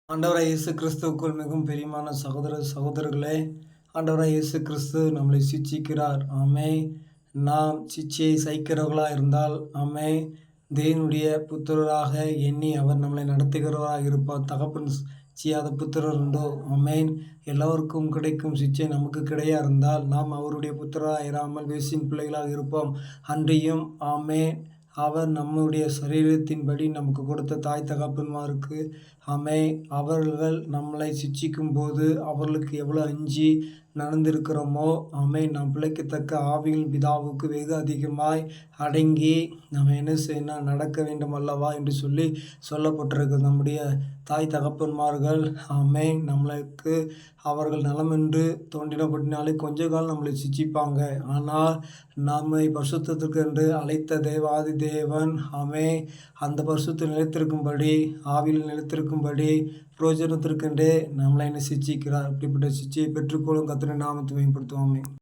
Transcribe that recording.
ஆண்டவராய் இயேசு கிறிஸ்துவுக்குள் மிகவும் பிரியமான சகோதரர்களே, ஆண்டவராய் இயேசு கிறிஸ்து நம்மளை சிட்சிக்கிறார். ஆமென். நாம் சிட்சையை சகிக்கிறவர்களாக இருந்தால், ஆமென், தேவனுடைய புத்திரராக எண்ணி அவர் நம்மளை நடத்துகிறவராக இருப்பார். தகப்பன் செய்யாத புத்திரர் உண்டோ? ஆமென். எல்லோருக்கும் கிடைக்கும் சிட்சை நமக்கு கிடையா இருந்தால், நாம் அவருடைய புத்திரராக இராமல் வேசின் பிள்ளைகளாக இருப்போம். அன்றியும் ஆமென், அவர் நம்முடைய சரீரத்தின்படி நமக்கு கொடுத்த தாய் தகப்பன்மாருக்கு ஆமென், அவர்கள் நம்மளை சிட்சிக்கும் போது அவர்களுக்கு எவ்வளோ அஞ்சி நடந்திருக்கிறோமோ, ஆமென், நாம் பிழைக்கத்தக்க ஆவியின் பிதாவுக்கு வெகு அதிகமாய் அடங்கி நம்ம என்ன செய்யணும், நடக்க வேண்டும் அல்லவா என்று சொல்லி சொல்லப்பட்டிருக்கு. நம்முடைய தாய் தகப்பன்மார்கள் ஆமென், நம்மளுக்கு அவர்கள் நலமென்று தோன்றினபடினாலே கொஞ்ச காலம் நம்மளை சிட்சிப்பாங்க. ஆனால் நம்மை பரிசுத்தத்திற்கென்று அழைத்த தேவாதி தேவன் ஆமென், அந்த பரிசுத்தத்தில் நிலைத்திருக்கும்படி, ஆவியில் நிலைத்திருக்கும்படி, பிரயோஜனத்திற்கென்றே நம்மளை என்ன சிட்சிக்கிறார். அப்படிப்பட்ட சிட்சையை பெற்றுக்கொள்ளும். கர்த்தருடைய நாமத்தை மேம்படுத்துவோம். ஆமென்.